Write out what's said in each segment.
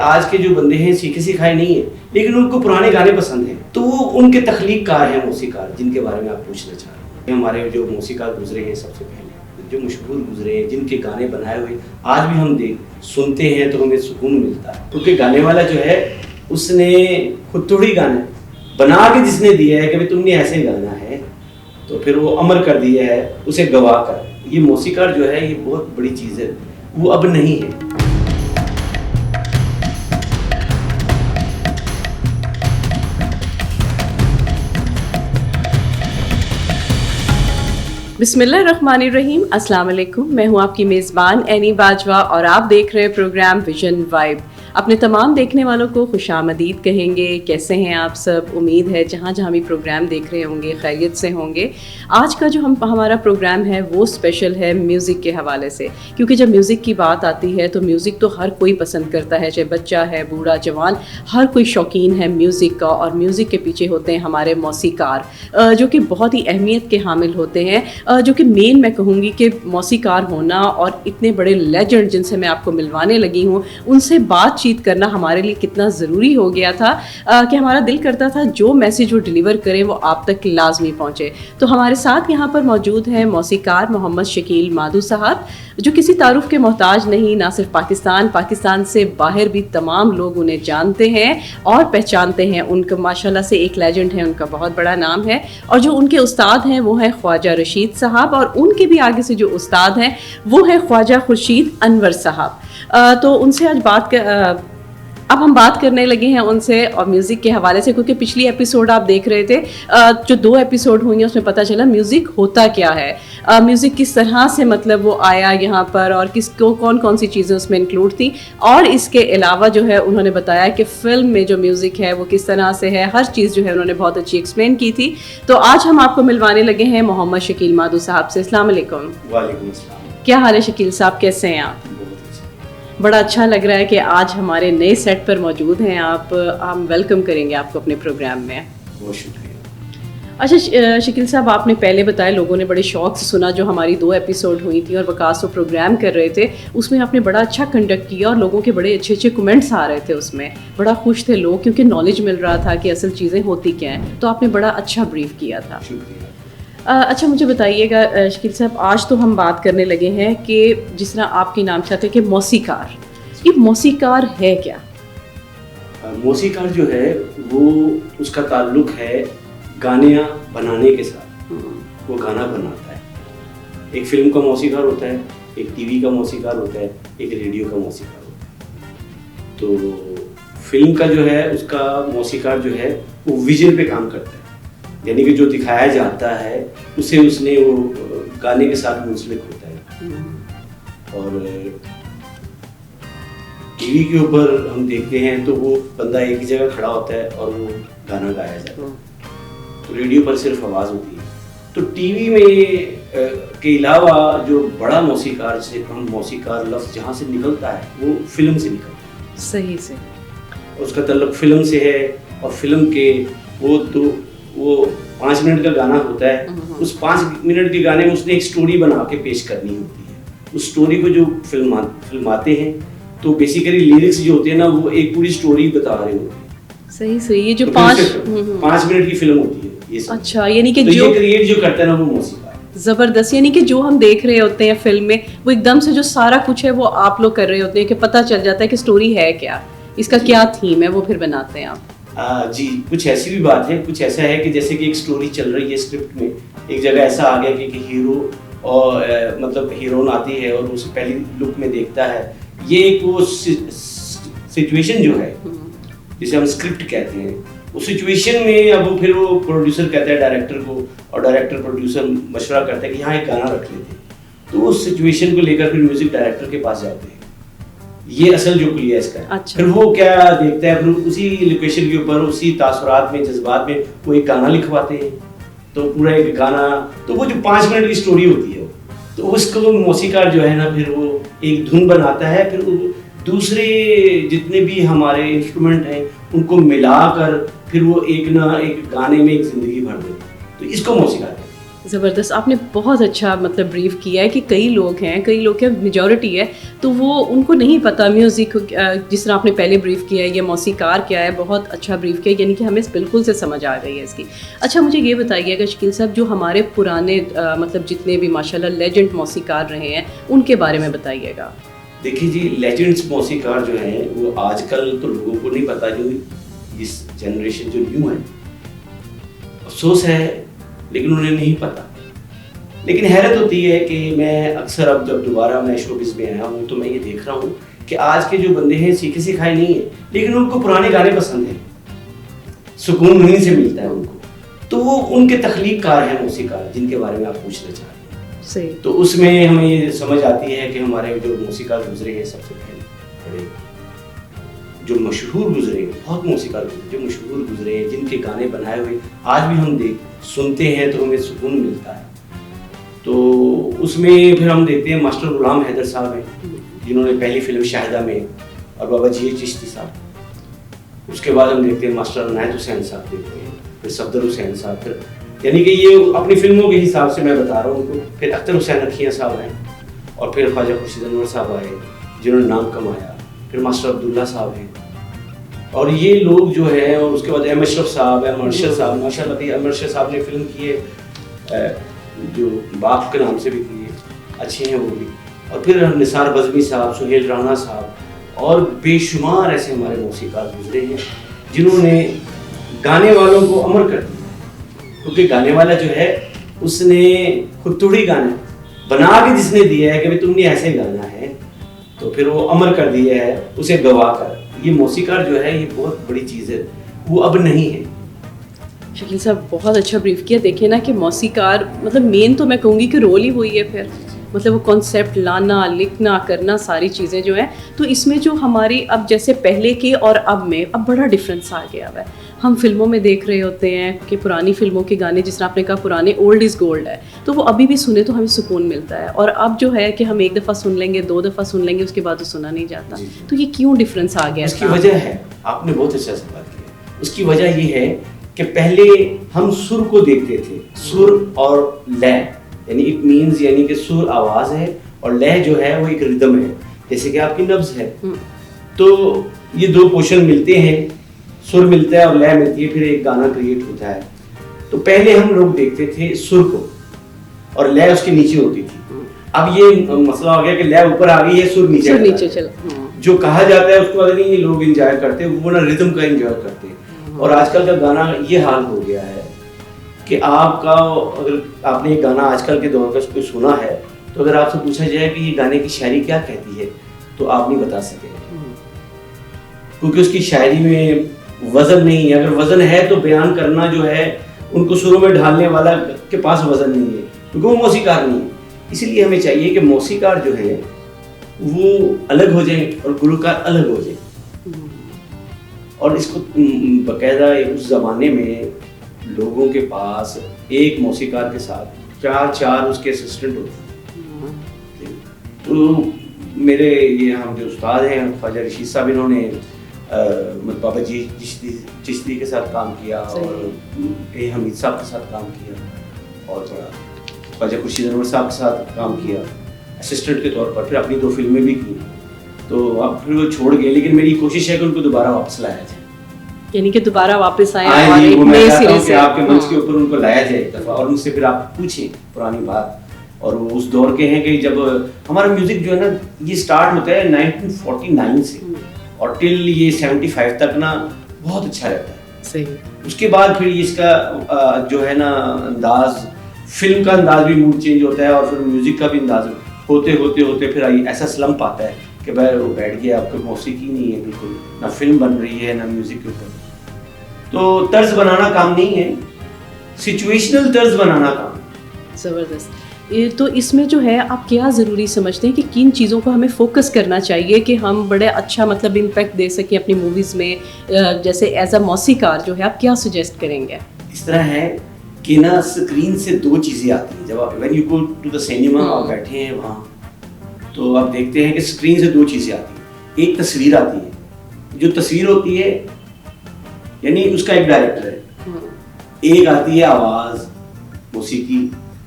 आज के जो बंदे हैं सीखे सिखाए नहीं है, लेकिन उनको पुराने गाने पसंद हैं, तो वो उनके तख्लीककार हैं मौसीकार, जिनके बारे में आप पूछना चाह रहे हैं। हमारे जो मौसीकार गुजरे हैं सबसे पहले, जो मशहूर गुजरे हैं, जिनके गाने बनाए हुए आज भी हम सुनते हैं तो हमें सुकून मिलता है, क्योंकि गाने वाला जो है उसने खुद थोड़ी गाना बना के जिसने दिया है कि भाई तुमने ऐसे गाना है, तो फिर वो अमर कर दिया है उसे गवा कर। ये मौसीकार जो है ये बहुत बड़ी चीज़ है, वो अब नहीं है। बिस्मिल्लाहिर्रहमानिर्रहीम, अस्सलाम वालेकुम। मैं हूं आपकी मेज़बान एनी बाजवा और आप देख रहे हैं प्रोग्राम विजन वाइब। अपने तमाम देखने वालों को खुशामदीद कहेंगे। कैसे हैं आप सब? उम्मीद है जहां जहां भी प्रोग्राम देख रहे होंगे खैरियत से होंगे। आज का जो हमारा प्रोग्राम है वो स्पेशल है म्यूज़िक के हवाले से, क्योंकि जब म्यूज़िक की बात आती है तो म्यूज़िक तो हर कोई पसंद करता है, चाहे बच्चा है, बूढ़ा, जवान, हर कोई शौकीन है म्यूज़िक का। और म्यूज़िक के पीछे होते हैं हमारे मौसीकार, जो कि बहुत ही अहमियत के हामिल होते हैं, जो कि मेन मैं कहूँगी कि मौसीकार होना और इतने बड़े लेजेंड जिनसे मैं आपको मिलवाने लगी हूँ उनसे बातचीत करना हमारे लिए कितना ज़रूरी हो गया था कि हमारा दिल करता था जो मैसेज वो डिलीवर करें वो आप तक लाजमी पहुँचे। तो हमारे साथ यहाँ पर मौजूद हैं मौसीकार मोहम्मद शकील माधू साहब, जो किसी तारुफ के मोहताज नहीं, ना सिर्फ पाकिस्तान से बाहर भी तमाम लोग उन्हें जानते हैं और पहचानते हैं। उनका माशाल्लाह से एक लेजेंड है, उनका बहुत बड़ा नाम है। और जो उनके उस्ताद हैं वो हैं ख्वाजा रशीद साहब, और उनके भी आगे से जो उस्ताद हैं वो है ख्वाजा खुर्शीद अनवर साहब। तो उनसे आज अब हम बात करने लगे हैं उनसे और म्यूज़िक के हवाले से, क्योंकि पिछली एपिसोड आप देख रहे थे, जो 2 एपिसोड हुई हैं उसमें पता चला म्यूज़िक होता क्या है, म्यूज़िक किस तरह से मतलब वो आया यहाँ पर और किसको कौन कौन सी चीज़ें उसमें इंक्लूड थी। और इसके अलावा जो है उन्होंने बताया कि फ़िल्म में जो म्यूज़िक है वो किस तरह से है, हर चीज़ जो है उन्होंने बहुत अच्छी एक्सप्लेन की थी। तो आज हम आपको मिलवाने लगे हैं मोहम्मद शकील माधू साहब से। अस्सलाम वालेकुम। वालेकुम अस्सलाम। क्या हाल है शकील साहब, कैसे हैं आप? बड़ा अच्छा लग रहा है कि आज हमारे नए सेट पर मौजूद हैं आप। हम वेलकम करेंगे आपको अपने प्रोग्राम में। बहुत शुक्रिया। अच्छा शकील साहब, आपने पहले बताया लोगों ने बड़े शौक से सुना, जो हमारी 2 एपिसोड हुई थी और वकास वो प्रोग्राम कर रहे थे, उसमें आपने बड़ा अच्छा कंडक्ट किया और लोगों के बड़े अच्छे अच्छे कमेंट्स आ रहे थे उसमें। बड़ा खुश थे लोग क्योंकि नॉलेज मिल रहा था कि असल चीज़ें होती क्या हैं। तो आपने बड़ा अच्छा ब्रीफ किया था। शुक्रिया। अच्छा मुझे बताइएगा शकील साहब, आज तो हम बात करने लगे हैं कि जिस तरह आपके नाम से आते हैं कि मौसीकार, ये मौसीकार है क्या? मौसीकार जो है वो उसका ताल्लुक है गाने बनाने के साथ। वो गाना बनाता है। एक फिल्म का मौसीकार होता है, एक टीवी का मौसीकार होता है, एक रेडियो का मौसीकार होता है। तो फिल्म का जो है उसका मौसीकार जो है वो विजन पे काम करता है, यानी कि जो दिखाया जाता है उसे उसने वो गाने के साथ मुंसलिक होता है। और टीवी के ऊपर हम देखते हैं तो वो बंदा एक ही जगह खड़ा होता है और वो गाना गाया जाता है। तो रेडियो पर सिर्फ आवाज़ होती है। तो टीवी में के अलावा जो बड़ा मौसीकार, जिसे हम मौसीकार लफ्ज़ जहाँ से निकलता है वो फिल्म से निकलता है। सही से उसका ताल्लुक फिल्म से है। और फिल्म के वो 5 मिनट का गाना होता है, उस 5 मिनट के गाने में उसने एक स्टोरी बना के पेश करनी होती है। उस स्टोरी को जो फिल्माते हैं तो बेसिकली लिरिक्स जो होते हैं ना वो एक पूरी स्टोरी बता रहे होते हैं। सही ये जो तो 5 मिनट की फिल्म होती है ये सब। अच्छा, यानी कि तो जो ये क्रिएट जो करता है ना वो मौसीकार। ज़बरदस्त, यानी कि जो हम देख रहे होते हैं फिल्म में वो एकदम से जो सारा कुछ है वो आप लोग कर रहे होते हैं कि पता चल जाता है कि स्टोरी है क्या, इसका क्या थीम है, वो फिर बनाते हैं आप। जी, कुछ ऐसी भी बात है। कुछ ऐसा है कि जैसे कि एक स्टोरी चल रही है स्क्रिप्ट में, एक जगह ऐसा आ गया कि हीरो और मतलब हीरोइन आती है और उसे पहली लुक में देखता है। ये एक वो सिचुएशन जो है जिसे हम स्क्रिप्ट कहते हैं, उस सिचुएशन में अब फिर वो प्रोड्यूसर कहता है डायरेक्टर को, और डायरेक्टर प्रोड्यूसर मशवरा करता है कि यहाँ एक गाना रख लेते हैं। तो उस सिचुएशन को लेकर फिर म्यूजिक डायरेक्टर के पास जाते हैं। ये असल जो क्लियर इसका है। अच्छा। फिर वो क्या देखता है, फिर उसी लोकेशन के ऊपर, उसी तासुरात में, जज्बात में वो एक गाना लिखवाते हैं। तो पूरा एक गाना, तो वो जो 5 मिनट की स्टोरी होती है तो उसको मौसीकार जो है ना फिर वो एक धुन बनाता है, फिर दूसरे जितने भी हमारे इंस्ट्रूमेंट हैं उनको मिलाकर फिर वो एक ना एक गाने में एक जिंदगी भर देते हैं। तो इसको मौसीकार कहते हैं। ज़बरदस्त, आपने बहुत अच्छा मतलब ब्रीफ किया है कि कई लोग क्या मेजॉरिटी है तो वो उनको नहीं पता म्यूज़िक, जिस तरह आपने पहले ब्रीफ किया है, ये मौसीकार क्या है, बहुत अच्छा ब्रीफ किया, यानी कि हमें बिल्कुल से समझ आ गई है इसकी। अच्छा, मुझे ये बताइएगा शकील साहब, जो हमारे पुराने मतलब जितने भी माशाल्लाह लेजेंड मौसीकार रहे हैं उनके बारे में बताइएगा। देखिए जी, लेजेंड्स मौसीकार जो हैं वो आजकल तो लोगों को नहीं पता, जो इस जनरेशन जो न्यू है, अफसोस है लेकिन उन्हें नहीं पता। लेकिन हैरत होती है कि मैं अक्सर अब जब दोबारा मैं शोबिज़ में आया हूँ तो मैं ये देख रहा हूँ कि आज के जो बंदे हैं सीखे सिखाए नहीं है, लेकिन उनको पुराने गाने पसंद हैं, सुकून वहीं से मिलता है उनको। तो वो उनके तख्लीक़कार हैं मौसीकार, जिनके बारे में आप पूछना चाह रहे हैं। सही। तो उसमें हमें ये समझ आती है कि हमारे जो मौसीकार गुजरे हैं, सबसे पहले बड़े जो मशहूर गुजरे, बहुत मौसीकार गुजरे जो मशहूर गुजरे हैं, जिनके गाने बनाए हुए आज भी हम सुनते हैं तो हमें सुकून मिलता है। तो उसमें फिर हम देखते हैं मास्टर गुलाम हैदर साहब हैं, जिन्होंने पहली फिल्म शाहिदा में, और बाबा जी चिश्ती साहब। उसके बाद हम देखते हैं मास्टर अनायत हुसैन साहब, देखते हैं फिर सफदर हुसैन साहब, फिर यानी कि ये अपनी फिल्मों के हिसाब से मैं बता रहा हूँ उनको। फिर अख्तर हुसैन अखियाँ साहब हैं, और फिर ख्वाजा खुर्शीद अनवर साहब आए जिन्होंने नाम कमाया। फिर मास्टर अब्दुल्ला साहब हैं, और ये लोग जो है, और उसके बाद अशरफ साहब है, अमरशद साहब, माशाल्लाह अमरशद साहब ने फिल्म की है जो बाप के नाम से भी की है, अच्छे हैं वो भी। और फिर निसार बज़मी साहब, सुहेल राणा साहब, और बेशुमार ऐसे हमारे मौसीकार गुजरे हैं जिन्होंने गाने वालों को अमर कर दिया। क्योंकि गाने वाला जो है उसने खुद थोड़ी गाना बना के जिसने दिया है कि भाई तुमने ऐसे गाना है, तो फिर वो अमर कर दिया है उसे गवा कर। ये मौसीकार जो है ये बहुत बड़ी चीज़ है, वो अब नहीं है। शकील साहब बहुत अच्छा ब्रीफ किया। देखिए ना कि मौसीकार मतलब मेन तो मैं कहूँगी कि रोल ही वही है, फिर मतलब वो कॉन्सेप्ट लाना, लिखना, करना, सारी चीज़ें जो हैं। तो इसमें जो हमारी अब जैसे पहले के और अब में अब बड़ा डिफरेंस आ गया है। हम फिल्मों में देख रहे होते हैं कि पुरानी फिल्मों के गाने, जिस तरह आपने कहा पुराने ओल्ड इज़ गोल्ड है, तो वो अभी भी सुने तो हमें सुकून मिलता है। और अब जो है कि हम एक दफ़ा सुन लेंगे, 2 दफ़ा सुन लेंगे, उसके बाद तो सुना नहीं जाता। तो ये क्यों डिफरेंस आ गया? उसकी वजह है, आपने बहुत अच्छा सवाल किया। उसकी वजह ये है कि पहले हम सुर को देखते थे, सुर और लय, यानी इट मीन्स यानी कि सुर आवाज़ है और लय जो है वो एक रिदम है, जैसे कि आपकी नब्ज है। तो ये दो पोर्शन मिलते हैं, सुर मिलता है और लय मिलती है, फिर एक गाना क्रिएट होता है। तो पहले हम लोग देखते थे सुर को और लय उसके नीचे होती थी। अब ये मसला हो गया कि लय ऊपर आ गई है, सुर नीचे चला। जो कहा जाता है उसको नहीं ये लोग एंजॉय करते हैं, वो ना रिदम का एंजॉय करते हैं। और आजकल का गाना ये हाल हो गया है कि आपका, अगर आपने ये गाना आजकल के दौर का कोई सुना है तो अगर आपसे पूछा जाए कि ये गाने की शायरी क्या कहती है तो आप नहीं बता सके, क्योंकि उसकी शायरी में वजन नहीं है। अगर वजन है तो बयान करना जो है उनको सुरों में ढालने वाला के पास वजन नहीं है, क्योंकि वो मौसीकार नहीं है। इसलिए हमें चाहिए कि मौसीकार जो है वो अलग हो जाए और गुलकार अलग हो जाए। और इसको बाकायदा उस ज़माने में लोगों के पास एक मौसीकार के साथ 4 उसके असिस्टेंट होते। तो मेरे ये हम जो उस्ताद हैं ख्वाजा रशीद साहब, इन्होंने बाबा जी चिश्ती के साथ काम किया और ए हमीद साहब के साथ काम किया और ख्वाजा खुर्शीद अनवर साहब के साथ काम किया असिस्टेंट के तौर पर। फिर अपनी 2 फिल्में भी की, तो अब फिर वो छोड़ गए। लेकिन मेरी कोशिश है कि उनको दोबारा वापस लाया जाए, यानी कि दोबारा वापस आए और एक नए सिरे से आपके मंच के ऊपर उनको लाया जाए एक दफा, और उनसे फिर आप पूछें पुरानी बात। और वो उस दौर के हैं कि जब हमारा म्यूजिक जो है ना ये स्टार्ट होता है 1949 से और टिल ये 75 तक ना बहुत अच्छा रहता है। सही। उसके बाद फिर इसका जो है ना अंदाज, फिल्म का अंदाज भी मूड चेंज होता है और फिर म्यूजिक का भी अंदाज होते होते होते फिर ऐसा स्लम्प आता है कि भाई वो बैठ गया, आपको मौसीकी नहीं है, बिल्कुल ना फिल्म बन रही है ना म्यूजिक के ऊपर। तो तर्ज बनाना काम नहीं है, सिचुएशनल तर्ज बनाना काम। ज़बरदस्त। ये तो इसमें जो है आप क्या ज़रूरी समझते हैं कि किन चीज़ों को हमें फोकस करना चाहिए कि हम बड़े अच्छा मतलब इम्पैक्ट दे सकें अपनी मूवीज़ में, जैसे एज अ मौसीकार जो है आप क्या सजेस्ट करेंगे? इस तरह है कि ना स्क्रीन से 2 चीज़ें आती हैं। जब आप when you go to the cinema आप बैठे हैं वहाँ, तो आप देखते हैं कि स्क्रीन से 2 चीज़ें आती हैं। एक तस्वीर आती है, जो तस्वीर होती है यानी उसका एक डायरेक्टर है, एक आती है आवाज़, मौसीकी,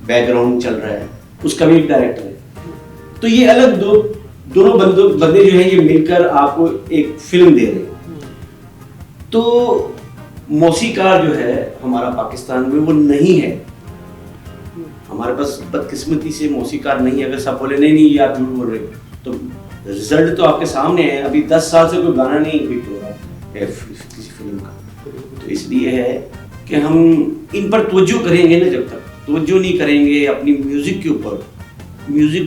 बैकग्राउंड चल रहा है, उसका भी एक डायरेक्टर है। तो ये अलग दोनों बंदे जो हैं ये मिलकर आपको एक फिल्म दे रहे हैं। तो मौसीकार जो है हमारा पाकिस्तान में वो नहीं है, हमारे पास बदकिस्मती से मौसीकार नहीं है। अगर सब बोले नहीं ये आप झूठ बोल रहे हो, तो रिजल्ट तो आपके सामने है। अभी 10 साल से कोई गाना नहीं हिट हो रहा है किसी फिल्म का। तो इसलिए है कि हम इन पर तवज्जो करेंगे ना, जब तक तवज्जो नहीं करेंगे अपनी म्यूजिक के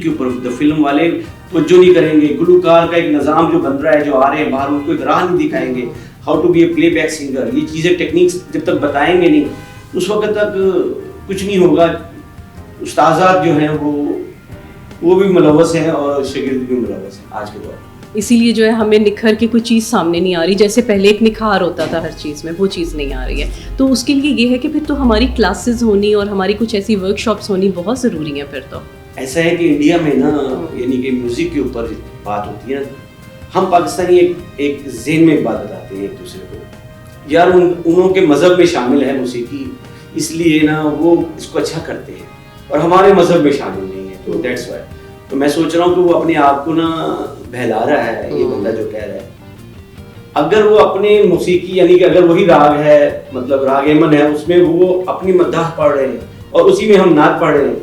ऊपर द फिल्म वाले तवज्जो नहीं करेंगे, गुलकार का एक निज़ाम जो बन रहा है, जो आ रहे हैं बाहर, उनको एक राह नहीं दिखाएंगे, how to be a playback singer, ये चीज़ें टेक्निक्स जब तक बताएंगे नहीं, उस वक्त तक कुछ नहीं होगा। उस्ताद जो हैं वो भी मुलव्वस हैं और शागिर्द भी मुलव्वस हैं आज के दौर में। इसीलिए जो है हमें निखर के कोई चीज़ सामने नहीं आ रही, जैसे पहले एक निखार होता था हर चीज़ में, वो चीज़ नहीं आ रही है। तो उसके लिए ये है कि फिर तो हमारी क्लासेस होनी और हमारी कुछ ऐसी वर्कशॉप्स होनी बहुत ज़रूरी है। फिर तो ऐसा है कि इंडिया में ना, यानी कि म्यूजिक के ऊपर बात होती है ना, हम पाकिस्तानी एक ज़हन में एक बात बताते हैं एक दूसरे को, यार उनके मज़हब में शामिल है मौसीकी, इसलिए ना वो इसको अच्छा करते हैं और हमारे मज़हब में शामिल नहीं है, तो दैट्स वाई। तो मैं सोच रहा हूँ कि वो अपने आप को ना बहला रहा है ये बंदा जो कह रहा है। अगर वो अपने मौसीकी यानी कि अगर वही राग है, मतलब राग एमन है, उसमें वो अपनी मद्दाह पढ़ रहे हैं और उसी में हम नात पढ़ रहे हैं,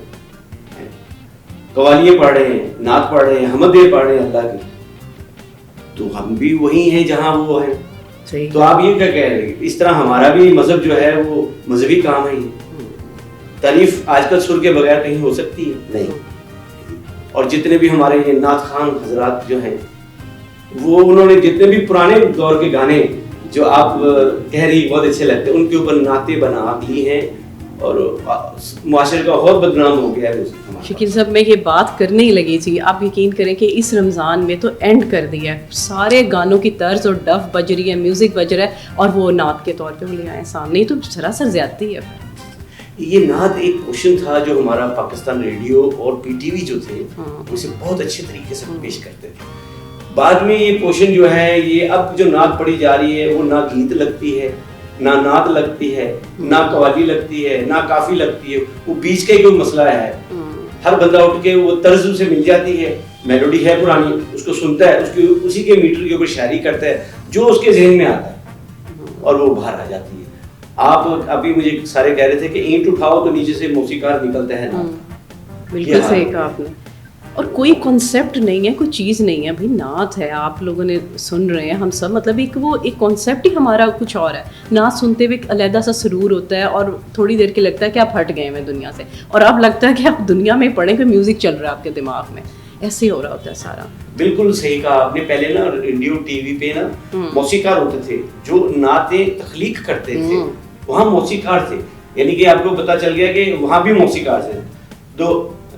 कवालियाँ पढ़ रहे हैं, नात पढ़ रहे हैं, हमदें पढ़ रहे हैं अल्लाह की, तो हम भी वही हैं जहाँ वो है। तो आप ये क्या कह रहे हैं? इस तरह हमारा भी मजहब जो है वो मजहबी काम है। तारीफ आजकल सुर के बगैर कहीं हो सकती है? नहीं। और जितने भी हमारे ये नात खान हजरात जो हैं, वो उन्होंने जितने भी पुराने दौर के गाने जो आप कह रही बहुत अच्छे लगते हैं, उनके ऊपर नाते बना दी हैं और मुआशरे का बहुत बदनाम हो गया है। शकील साहब, मैं ये बात करने ही लगी थी, आप यकीन करें कि इस रमज़ान में तो एंड कर दिया है, सारे गानों की तर्ज और डफ बज रही है, म्यूज़िक बज रहा है और वो नात के तौर पे वो ले आए सामने, तो सरासर ज़्यादती है। ये नात एक क्वेश्चन था जो हमारा पाकिस्तान रेडियो और पीटीवी जो थे उसे बहुत अच्छे तरीके से पेश करते थे। बाद में ये क्वेश्चन जो है, ये अब जो नात पढ़ी जा रही है वो ना गीत लगती है, ना नात लगती है, ना कवाली लगती है, ना काफी लगती है, वो बीच का ही कोई मसला है। हर बंदा उठ के वो तर्ज उसे मिल जाती है, मेलोडी है पुरानी, उसको सुनता है, उसकी उसी के मीटर के ऊपर शायरी करता है जो उसके जहन में आता है और वो बाहर आ जाती है। आप अभी मुझे सारे कह रहे थे कि ईंट उठाओ तो नीचे से मौसीकार निकलता है ना। बिल्कुल सही कहा आपने। और कोई कॉन्सेप्ट नहीं है, कोई चीज़ नहीं है भाई, नात है, आप लोगों ने सुन रहे हैं, हम सब, मतलब एक कॉन्सेप्ट ही हमारा कुछ और है। नात सुनते हुए एक अलहदा सा सुरूर होता है और थोड़ी देर के लगता है कि आप हट गए हैं दुनिया से, और अब लगता है कि आप दुनिया में पढ़ें कि म्यूज़िक चल रहा है आपके दिमाग में, ऐसे ही हो रहा होता है सारा। बिल्कुल सही कहा आपने। पहले ना रेडियो टीवी पे ना मौसीकार होते थे जो नाते तख्लीक करते थे, वहाँ मौसीकार थे, यानी कि आपको पता चल गया कि वहाँ भी मौसीकार थे। तो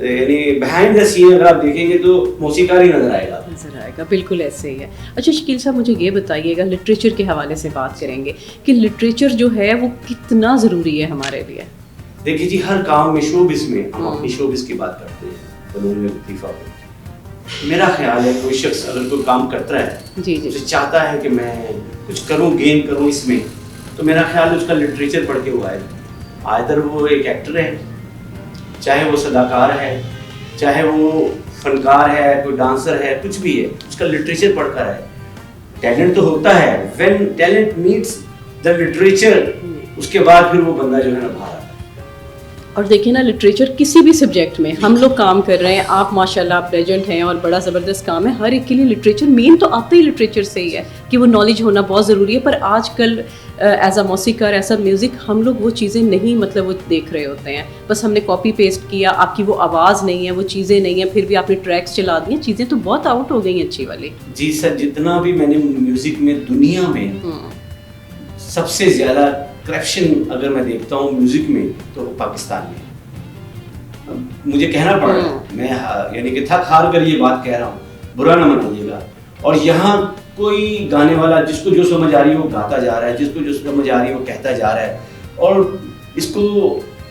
यानी बिहाइंड द सीन अगर आप देखेंगे तो मौसीकार ही नजर आएगा। बिल्कुल ऐसे ही है। अच्छा शकील साहब, मुझे ये बताइएगा, लिटरेचर के हवाले से बात करेंगे कि लिटरेचर जो है वो कितना ज़रूरी है हमारे लिए। देखिए जी, हर काम में शोबिस में हम अपनी शोबिस की बात करते हैं, फनून में लतीफ़ा पे। मेरा ख्याल है कोई शख्स अगर कोई काम करता है जी, उसे चाहता है कि मैं कुछ करूँ, गेन करूँ इसमें, तो मेरा ख्याल उसका लिटरेचर पढ़ के हुआ है। आइदर वो एक एक्टर है, चाहे वो सदाकार है, चाहे वो फनकार है, कोई डांसर है, कुछ भी है, उसका लिटरेचर पढ़कर है। टैलेंट तो होता है, when talent meets the literature, उसके बाद फिर वो बंदा जो है ना बाहर आता है। और देखिए ना, लिटरेचर किसी भी सब्जेक्ट में हम लोग काम कर रहे हैं, आप माशाल्लाह प्रेजेंट हैं और बड़ा ज़बरदस्त काम है, हर एक के लिए लिटरेचर मेन तो आता ही लिटरेचर से ही है कि वो नॉलेज होना बहुत ज़रूरी है। पर आजकल एज अ मौसीकार, एज अ म्यूज़िक, हम लोग वो चीज़ें नहीं, मतलब वो देख रहे होते हैं, बस हमने कॉपी पेस्ट किया, आपकी वो आवाज़ नहीं है, वो चीज़ें नहीं है, फिर भी आपने ट्रैक्स चला दिए, चीज़ें तो बहुत आउट हो गई अच्छी वाली। जी सर, जितना भी मैंने म्यूज़िक में दुनिया में सबसे ज़्यादा करप्शन अगर मैं देखता हूँ म्यूज़िक में, तो पाकिस्तान में। मुझे कहना पड़ रहा है, मैं यानी कि थक हार कर ये बात कह रहा हूँ, बुरा ना मानिएगा। और यहाँ कोई गाने वाला जिसको जो समझ आ रही है वो गाता जा रहा है, जिसको जो समझ आ रही है वो कहता जा रहा है, और इसको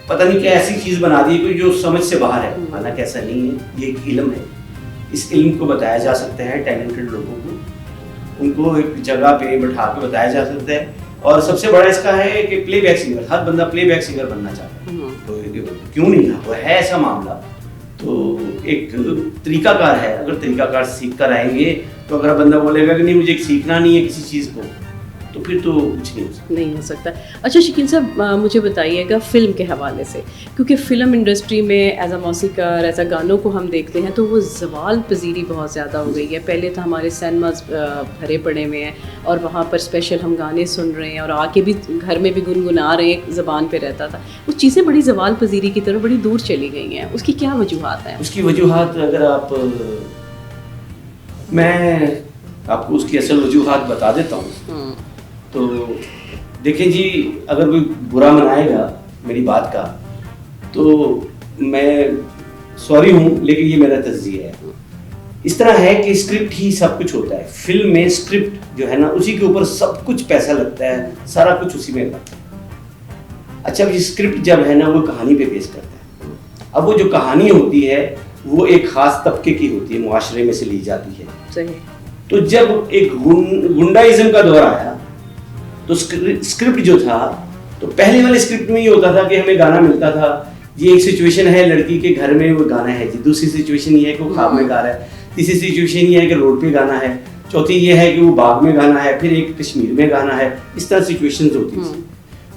पता नहीं क्या ऐसी चीज़ बना दी है कोई जो समझ से बाहर है। हालांकि ऐसा नहीं है, ये एक इल्म है, इस इल्म को बताया जा सकता है टैलेंटेड लोगों को, उनको एक जगह पे बैठा के बताया जा सकता है। और सबसे बड़ा इसका है कि प्लेबैक सिंगर, हर बंदा प्लेबैक सिंगर बनना चाहता है, तो क्योंकि क्यों नहीं वो है ऐसा मामला, तो एक तरीकाकार है। अगर तरीकाकार सीख कर आएंगे तो अगर बंदा बोलेगा कि नहीं मुझे सीखना नहीं है किसी चीज़ को, तो फिर तो कुछ नहीं हो सकता। अच्छा शकील साहब, मुझे बताइएगा फ़िल्म के हवाले से, क्योंकि फ़िल्म इंडस्ट्री में एज अ मौसीकार, एज अ गानों को हम देखते हैं तो वो ज़वाल पजीरी बहुत ज़्यादा हो गई है। पहले तो हमारे सिनेमाज भरे पड़े हुए हैं और वहाँ पर स्पेशल हम गाने सुन रहे हैं और आके भी घर में भी गुनगुना रहे हैं, ज़बान पे रहता था। वो चीज़ें बड़ी ज़वाल पजीरी की तरफ बड़ी दूर चली गई हैं। उसकी क्या वजूहात हैं? उसकी वजूहात अगर मैं आपको उसकी असल वजूहात बता देता हूँ। तो देखें जी, अगर कोई बुरा मनाएगा मेरी बात का तो मैं सॉरी हूँ, लेकिन ये मेरा तज्जिया है। इस तरह है कि स्क्रिप्ट ही सब कुछ होता है। फिल्म में स्क्रिप्ट जो है ना, उसी के ऊपर सब कुछ पैसा लगता है, सारा कुछ उसी में लगता है। अच्छा, अब स्क्रिप्ट जब है ना वो कहानी पे बेस करता है। अब वो जो कहानी होती है वो एक खास तबके की होती है, मुआशरे में से ली जाती है। सही। तो जब एक गुंडाइज्म का दौर आया तो स्क्रिप्ट जो था, तो पहले वाले स्क्रिप्ट में ये होता था कि हमें गाना मिलता था, ये एक सिचुएशन है लड़की के घर में वो गाना है जी, दूसरी सिचुएशन ये है कि वो ख्वाब में गा रहा है, तीसरी सिचुएशन ये है कि रोड पे गाना है, चौथी ये है कि वो बाग में गाना है, फिर एक कश्मीर में गाना है। इस तरह सिचुएशंस होती थी।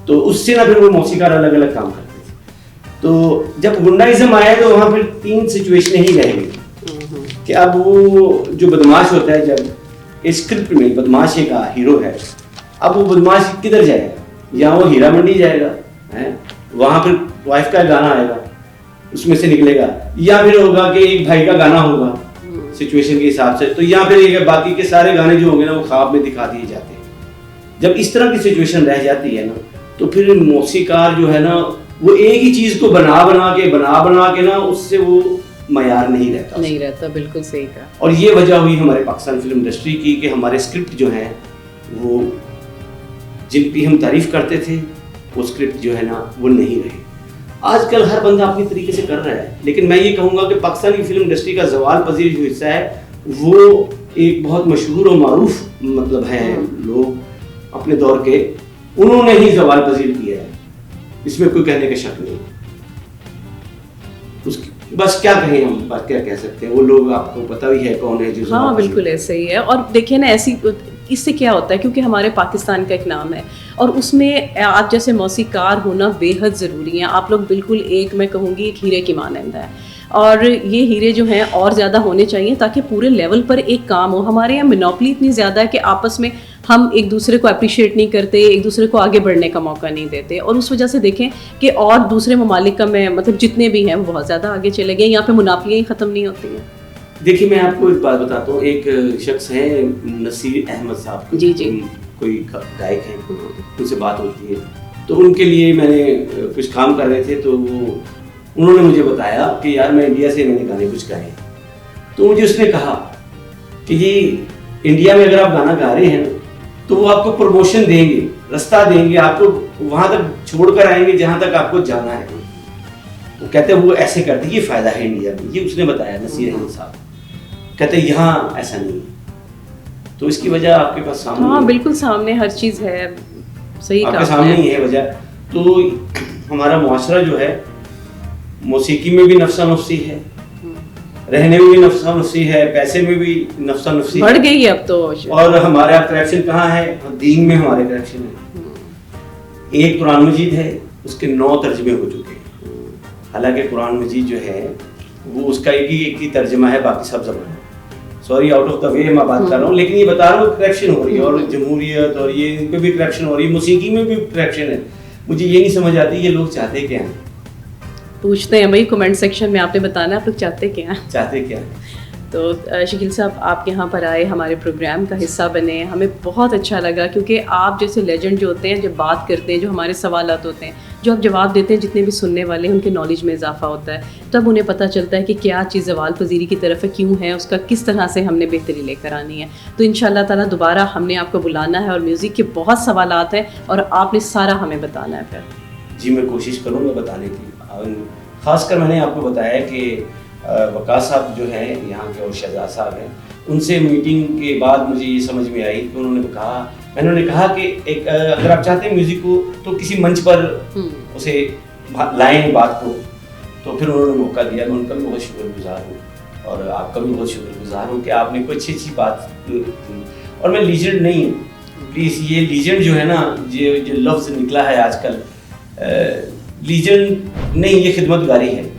तो उससे ना फिर वो मौसीकार अलग अलग काम करते थे। तो जब गुंडाइज्म आया तो वहाँ फिर 3 सिचुएशन ही रह गई कि अब वो जो बदमाश होता है, जब स्क्रिप्ट में बदमाश एक हीरो है, अब वो बदमाश किधर जाएगा? या वो हीरा मंडी जाएगा, है वहां फिर वाइफ का गाना आएगा, उसमें से निकलेगा, या फिर होगा कि एक भाई का गाना होगा सिचुएशन के हिसाब से, तो या फिर एक बाकी के सारे गाने जो होंगे ना वो ख्वाब में दिखा दिए जाते हैं। जब इस तरह की सिचुएशन रह जाती है ना, तो फिर मौसीकार जो है ना वो एक ही चीज को बना बना के ना उससे वो मयार नहीं रहता। बिल्कुल सही कहा। और ये वजह हुई हमारे पाकिस्तान फिल्म इंडस्ट्री की कि हमारे स्क्रिप्ट जो है वो जिनकी हम तारीफ करते थे वो स्क्रिप्ट जो है ना वो नहीं रहे। आजकल हर बंदा अपनी तरीके से कर रहा है, लेकिन मैं ये कहूँगा कि पाकिस्तानी फिल्म इंडस्ट्री का ज़वाल पजीर जो हिस्सा है वो एक बहुत मशहूर और मारूफ मतलब है लोग अपने दौर के, उन्होंने ही ज़वाल पजीर किया है, इसमें कोई कहने का शक नहीं। उसकी बस क्या कहें हम, बात क्या कह सकते हैं, वो लोग आपको पता भी है कौन है जो। हाँ बिल्कुल ऐसे ही है। और देखिए ना, ऐसी इससे क्या होता है, क्योंकि हमारे पाकिस्तान का एक नाम है और उसमें आप जैसे मौसीकार होना बेहद ज़रूरी है। आप लोग बिल्कुल एक, मैं कहूँगी एक हीरे की मानंद है, और ये हीरे जो हैं और ज़्यादा होने चाहिए ताकि पूरे लेवल पर एक काम हो। हमारे यहाँ मोनोपोली इतनी ज़्यादा है कि आपस में हम एक दूसरे को अप्रिशिएट नहीं करते, एक दूसरे को आगे बढ़ने का मौका नहीं देते, और उस वजह से देखें कि और दूसरे ममालिक का में मतलब जितने भी हैं वो बहुत ज़्यादा आगे चले गए। यहाँ पे मुनाफियाँ ही ख़त्म नहीं होती हैं। देखिए मैं आपको एक बात बताता हूँ, एक शख्स है नसीर अहमद साहब, जी कोई गायक हैं, उनसे बात होती है, तो उनके लिए मैंने कुछ काम कर रहे थे, तो उन्होंने मुझे बताया कि यार मैं इंडिया से मैंने गाने कुछ गाए, तो मुझे उसने कहा कि ये इंडिया में अगर आप गाना गा रहे हैं तो वो आपको प्रमोशन देंगे, रास्ता देंगे, आपको वहां तक छोड़कर आएंगे जहां तक आपको जाना है। वो कहते हैं वो ऐसे करते हैं, ये फायदा है इंडिया में, ये उसने बताया नसीर अहमद साहब। कहते हैं यहाँ ऐसा नहीं है, तो इसकी वजह आपके पास सामने। हाँ बिल्कुल सामने हर चीज़ है, सही आपके सामने ही है वजह। तो हमारा मुआशरा जो है मौसीकी में भी नफसा नफसी है, रहने में भी नफसा नफसी है, पैसे में भी नफसा नफसी बढ़ गई है अब तो। और हमारे यहाँ करप्शन कहाँ है? दीन में हमारे करप्शन है। एक कुरान मजीद है, उसके 9 तर्जमे हो चुके हैं, हालांकि कुरान मजीद जो है वो उसका एक ही तर्जमा है, बाकी सब जबान। Sorry out of the way मैं बात कर रहा हूँ, लेकिन ये बता रहा हूँ करप्शन हो रही है, और जमहूरियत और ये इन पे भी करप्शन हो रही है, मौसीकी में भी करप्शन है। मुझे ये नहीं समझ आती ये लोग चाहते क्या हैं। पूछते हैं भाई, कमेंट सेक्शन में आपने बताना आप लोग चाहते क्या हैं। चाहते क्या हैं। तो शकील साहब आप यहाँ पर आए, हमारे प्रोग्राम का हिस्सा बने, हमें बहुत अच्छा लगा, क्योंकि आप जैसे लेजेंड जो होते हैं जब बात करते हैं, जो हमारे सवालात होते हैं, जो आप जवाब देते हैं, जितने भी सुनने वाले हैं उनके नॉलेज में इजाफा होता है, तब उन्हें पता चलता है कि क्या चीज़ ज़वाल पजीरी की तरफ है, क्यों है, उसका किस तरह से हमने बेहतरी लेकर आनी है। तो इंशाअल्लाह ताला दोबारा हमने आपको बुलाना है, और म्यूज़िक के बहुत सवालात हैं और आपने सारा हमें बताना है फिर। जी मैं कोशिश करूँगा बताने की। ख़ासकर मैंने आपको बताया कि वकास साहब जो हैं यहाँ के और शहजाद साहब हैं, उनसे मीटिंग के बाद मुझे ये समझ में आई कि मैंने कहा कि एक अगर आप चाहते हैं म्यूज़िक को तो किसी मंच पर उसे लाएँ बात को, तो फिर उन्होंने मौका दिया। मैं उनका भी बहुत शुक्रगुज़ार हूँ और आपका भी बहुत शुक्रगुज़ार हूँ कि आपने कोई अच्छी बात और मैं लीजेंड नहीं हूँ, प्लीज़। ये लीजेंड जो है ना, ये जो लफ्ज़ निकला है आजकल, लीजेंड नहीं, ये खिदमतगारी है।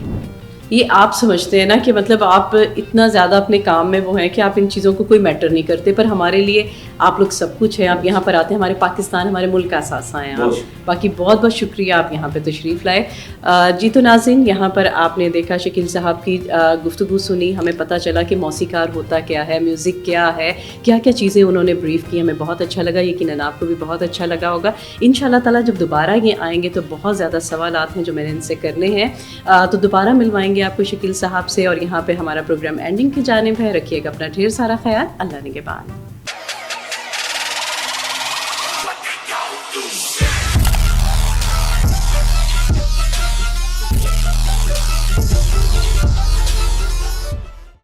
ये आप समझते हैं ना कि मतलब आप इतना ज़्यादा अपने काम में वो हैं कि आप इन चीज़ों को कोई मैटर नहीं करते, पर हमारे लिए आप लोग सब कुछ हैं। आप यहाँ पर आते हैं, हमारे पाकिस्तान, हमारे मुल्क का सासा हैं आप। बाकी बहुत बहुत शुक्रिया आप यहाँ पे तशरीफ़ लाए। जी तो नाज़रीन, यहाँ पर आपने देखा शकील साहब की गुफ्तगू सुनी, हमें पता चला कि मौसीकार होता क्या है, म्यूज़िक क्या है, क्या क्या चीज़ें उन्होंने ब्रीफ़ की, हमें बहुत अच्छा लगा। यकीनन आपको भी बहुत अच्छा लगा होगा। इंशाल्लाह ताला जब दोबारा ये आएंगे तो बहुत ज़्यादा सवालात हैं जो मैंने इनसे करने हैं, तो दोबारा मिलवाएंगे आपको शकील साहब से। और यहाँ पे हमारा प्रोग्राम एंडिंग की जानिब है। रखिएगा अपना ढेर सारा ख्याल। अल्लाह निगहबान।